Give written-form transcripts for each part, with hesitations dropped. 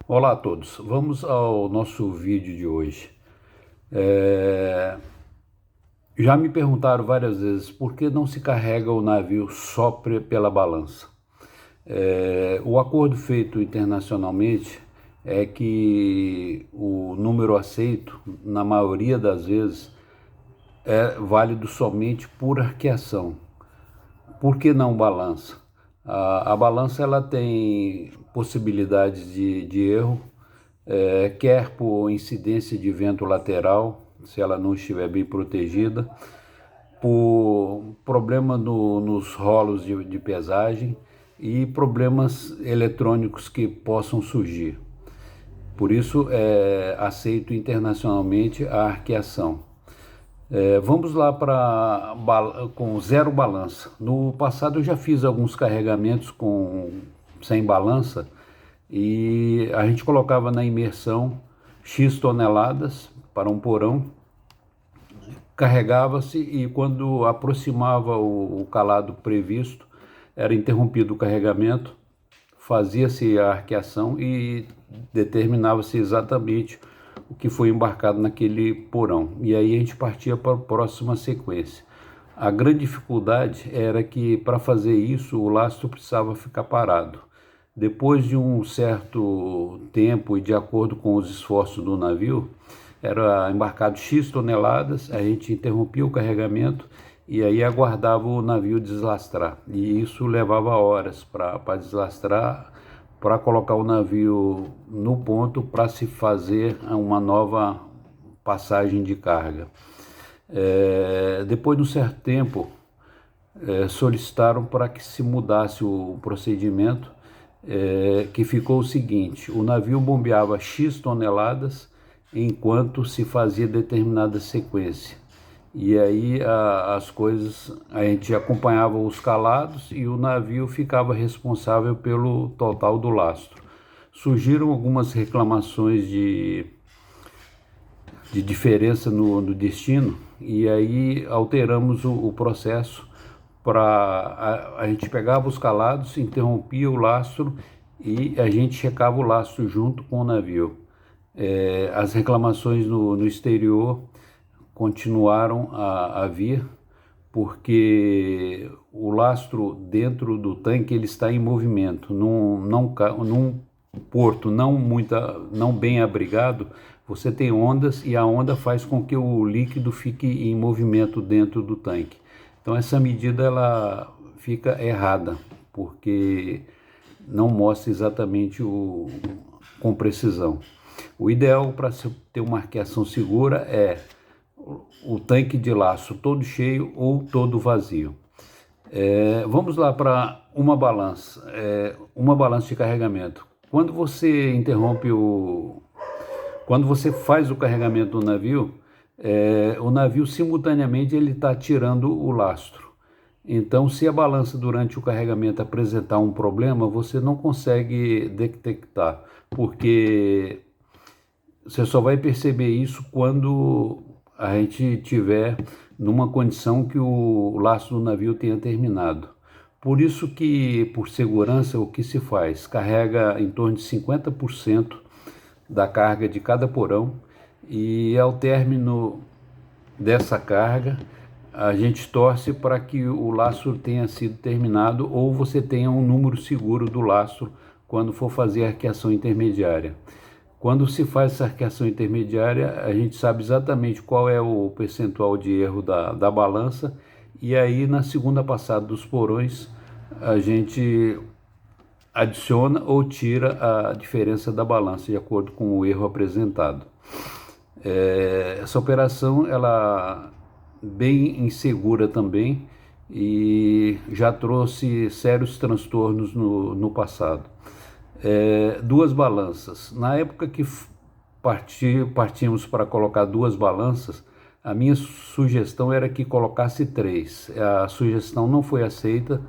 Olá a todos, vamos ao nosso vídeo de hoje. Já me perguntaram várias vezes por que não se carrega o navio só pela balança. O acordo feito internacionalmente é que o número aceito, na maioria das vezes, é válido somente por arqueação. Por que não balança? A balança ela tem possibilidades de erro, quer por incidência de vento lateral, se ela não estiver bem protegida, por problema nos rolos de pesagem e problemas eletrônicos que possam surgir. Por isso é aceito internacionalmente a arqueação. Vamos lá para com zero balança. No passado eu já fiz alguns carregamentos sem balança e a gente colocava na imersão X toneladas para um porão, carregava-se e quando aproximava o calado previsto, era interrompido o carregamento, fazia-se a arqueação e determinava-se exatamente o que foi embarcado naquele porão. E aí a gente partia para a próxima sequência. A grande dificuldade era que para fazer isso o lastro precisava ficar parado. Depois de um certo tempo e de acordo com os esforços do navio, era embarcado X toneladas, a gente interrompia o carregamento e aí aguardava o navio deslastrar. E isso levava horas para deslastrar, para colocar o navio no ponto para se fazer uma nova passagem de carga. Depois de um certo tempo, solicitaram para que se mudasse o procedimento, que ficou o seguinte: o navio bombeava X toneladas enquanto se fazia determinada sequência. E aí as coisas, a gente acompanhava os calados e o navio ficava responsável pelo total do lastro. Surgiram algumas reclamações de diferença no destino e aí alteramos o processo para a gente pegava os calados, interrompia o lastro e a gente checava o lastro junto com o navio. As reclamações no exterior continuaram a vir, porque o lastro dentro do tanque ele está em movimento. Num porto não bem abrigado, você tem ondas e a onda faz com que o líquido fique em movimento dentro do tanque. Então essa medida ela fica errada, porque não mostra exatamente com precisão. O ideal para ter uma arqueação segura é o tanque de lastro todo cheio ou todo vazio. Vamos lá para uma balança de carregamento. Quando você quando você faz o carregamento do navio, o navio simultaneamente ele está tirando o lastro. Então, se a balança durante o carregamento apresentar um problema, você não consegue detectar, porque você só vai perceber isso quando a gente tiver numa condição que o lastro do navio tenha terminado. Por isso que, por segurança, o que se faz? Carrega em torno de 50% da carga de cada porão e ao término dessa carga, a gente torce para que o lastro tenha sido terminado ou você tenha um número seguro do lastro quando for fazer a arqueação intermediária. Quando se faz essa arqueação intermediária, a gente sabe exatamente qual é o percentual de erro da balança e aí na segunda passada dos porões a gente adiciona ou tira a diferença da balança de acordo com o erro apresentado. Essa operação ela bem insegura também e já trouxe sérios transtornos no passado. Duas balanças. Na época que partimos para colocar duas balanças, a minha sugestão era que colocasse três. A sugestão não foi aceita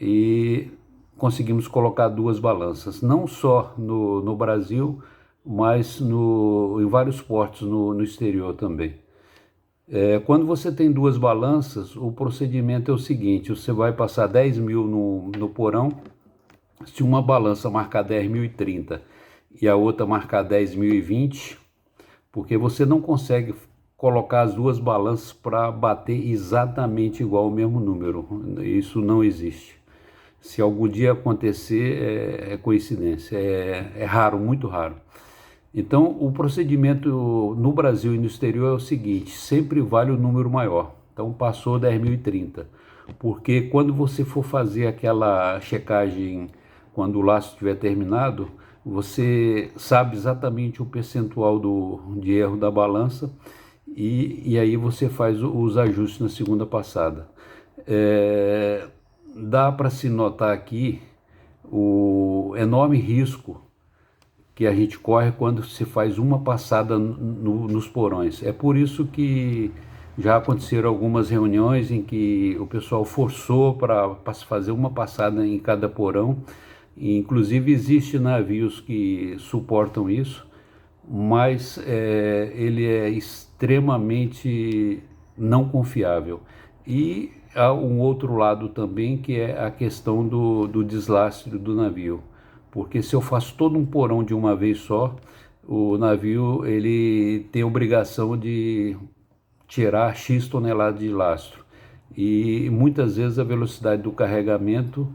e conseguimos colocar duas balanças, não só no Brasil, mas em vários portos no exterior também. Quando você tem duas balanças, o procedimento é o seguinte: você vai passar 10 mil no porão. Se uma balança marcar 10.030 e a outra marcar 10.020, porque você não consegue colocar as duas balanças para bater exatamente igual o mesmo número. Isso não existe. Se algum dia acontecer, é coincidência, é raro, muito raro. Então, o procedimento no Brasil e no exterior é o seguinte: sempre vale o número maior. Então, passou 10.030, porque quando você for fazer aquela checagem, quando o lastro estiver terminado, você sabe exatamente o percentual de erro da balança e aí você faz os ajustes na segunda passada. Dá para se notar aqui o enorme risco que a gente corre quando se faz uma passada nos porões. É por isso que já aconteceram algumas reuniões em que o pessoal forçou para se fazer uma passada em cada porão. Inclusive existem navios que suportam isso, mas ele é extremamente não confiável. E há um outro lado também, que é a questão do deslastre do navio. Porque se eu faço todo um porão de uma vez só, o navio ele tem a obrigação de tirar X toneladas de lastro. E muitas vezes a velocidade do carregamento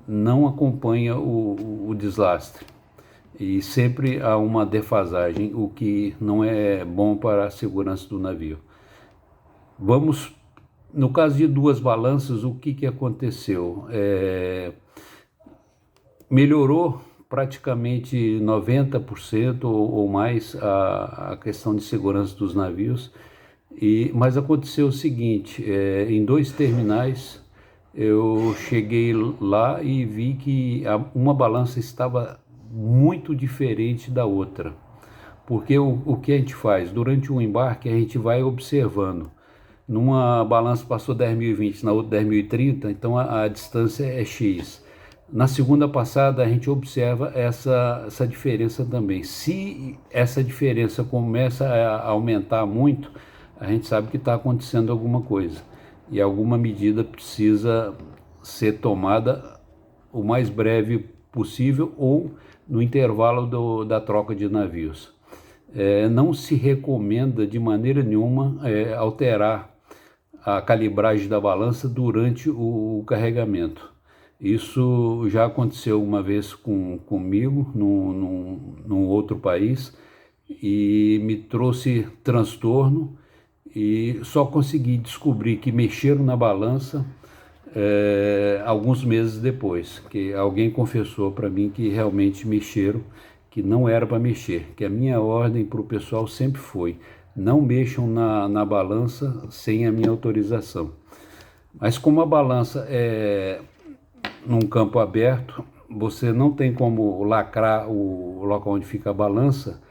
não acompanha o deslastre. E sempre há uma defasagem, o que não é bom para a segurança do navio. No caso de duas balanças, o que aconteceu? Melhorou praticamente 90% ou mais a questão de segurança dos navios, mas aconteceu o seguinte: em 2 terminais eu cheguei lá e vi que uma balança estava muito diferente da outra, porque o que a gente faz? Durante o embarque a gente vai observando. Numa balança passou 10.020, na outra 10.030, então a distância é X. Na segunda passada a gente observa essa diferença também. Se essa diferença começa a aumentar muito, a gente sabe que está acontecendo alguma coisa e alguma medida precisa ser tomada o mais breve possível ou no intervalo da troca de navios. Não se recomenda de maneira nenhuma alterar a calibragem da balança durante o carregamento. Isso já aconteceu uma vez comigo, num outro país, e me trouxe transtorno, e só consegui descobrir que mexeram na balança alguns meses depois, que alguém confessou para mim que realmente mexeram, que não era para mexer, que a minha ordem para o pessoal sempre foi: não mexam na balança sem a minha autorização. Mas como a balança é num campo aberto, você não tem como lacrar o local onde fica a balança,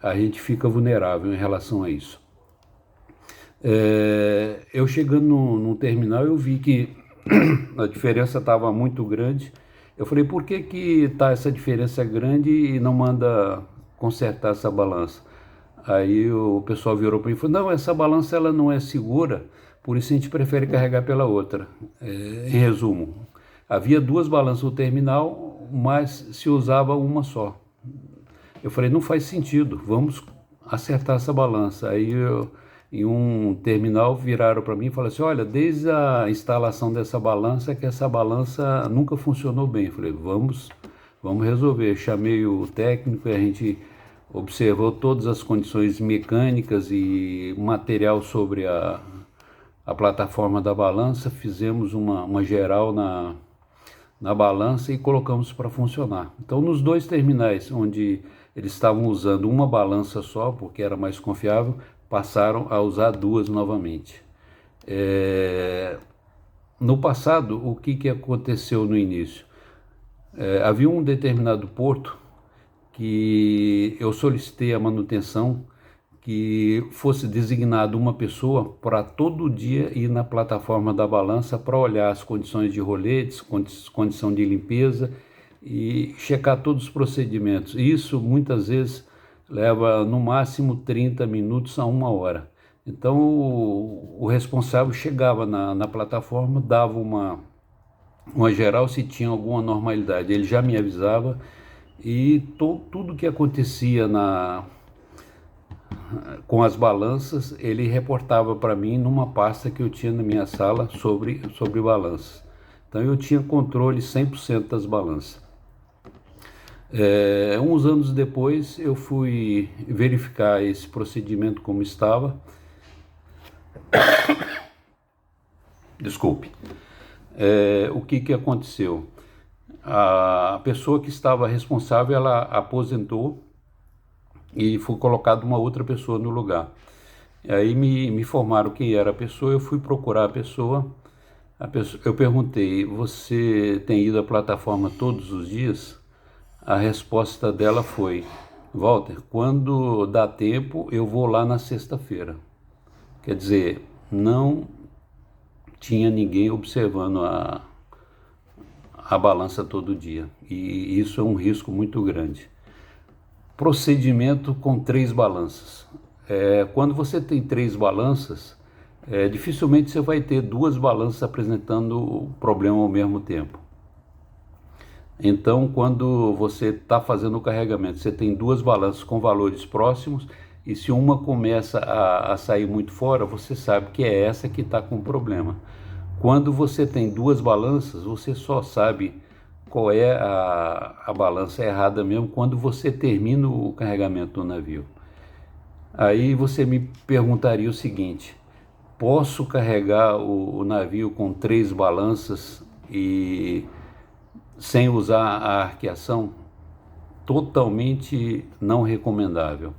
a gente fica vulnerável em relação a isso. Eu chegando no terminal, eu vi que a diferença estava muito grande. Eu falei: por que está essa diferença grande e não manda consertar essa balança? Aí o pessoal virou para mim e falou: não, essa balança ela não é segura, por isso a gente prefere carregar pela outra. Em resumo, havia 2 balanças no terminal, mas se usava uma só. Eu falei: não faz sentido, vamos acertar essa balança. Aí em um terminal viraram para mim e falaram assim: olha, desde a instalação dessa balança, que essa balança nunca funcionou bem. Eu falei: vamos resolver. Chamei o técnico e a gente observou todas as condições mecânicas e material sobre a plataforma da balança, fizemos uma geral na balança e colocamos para funcionar. Então, nos 2 terminais onde eles estavam usando uma balança só, porque era mais confiável, passaram a usar 2 novamente. No passado, o que aconteceu no início? Havia um determinado porto que eu solicitei a manutenção que fosse designado uma pessoa para todo dia ir na plataforma da balança para olhar as condições de roletes, condição de limpeza e checar todos os procedimentos. Isso muitas vezes leva no máximo 30 minutos a 1 hora. Então o responsável chegava na plataforma, dava uma geral se tinha alguma normalidade. Ele já me avisava e tudo que acontecia com as balanças, ele reportava para mim numa pasta que eu tinha na minha sala sobre balanças. Então eu tinha controle 100% das balanças. Uns anos depois eu fui verificar esse procedimento como estava. Desculpe. O que aconteceu? A pessoa que estava responsável, ela aposentou e foi colocada uma outra pessoa no lugar. Aí me informaram quem era a pessoa, eu fui procurar a pessoa. Eu perguntei: você tem ido à plataforma todos os dias? A resposta dela foi: Walter, quando dá tempo eu vou lá na sexta-feira. Quer dizer, não tinha ninguém observando a balança todo dia, e isso é um risco muito grande. Procedimento com 3 balanças. Quando você tem 3 balanças, dificilmente você vai ter 2 balanças apresentando o problema ao mesmo tempo. Então, quando você está fazendo o carregamento, você tem 2 balanças com valores próximos, e se uma começa a sair muito fora, você sabe que é essa que está com problema. Quando você tem 2 balanças, você só sabe qual é a balança errada mesmo quando você termina o carregamento do navio. Aí você me perguntaria o seguinte: posso carregar o navio com 3 balanças e sem usar a arqueação? Totalmente não recomendável,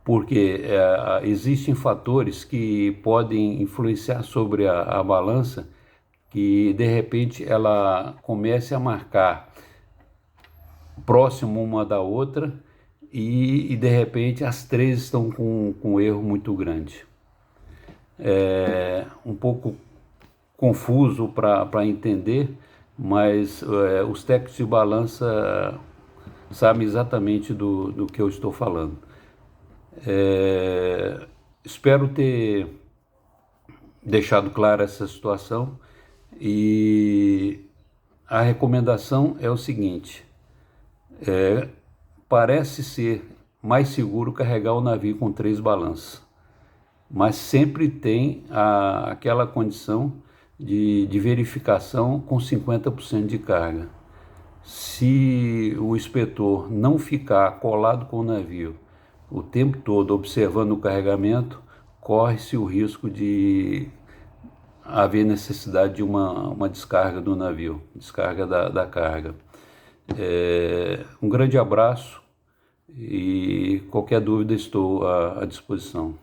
porque existem fatores que podem influenciar sobre a balança, que de repente ela comece a marcar próximo uma da outra e de repente as 3 estão com um erro muito grande. É um pouco confuso para entender, mas os técnicos de balança sabem exatamente do que eu estou falando. Espero ter deixado clara essa situação, e a recomendação é o seguinte: parece ser mais seguro carregar o navio com 3 balanças, mas sempre tem aquela condição de verificação com 50% de carga. Se o inspetor não ficar colado com o navio o tempo todo observando o carregamento, corre-se o risco de haver necessidade de uma descarga do navio, descarga da carga. Um grande abraço, e qualquer dúvida estou à disposição.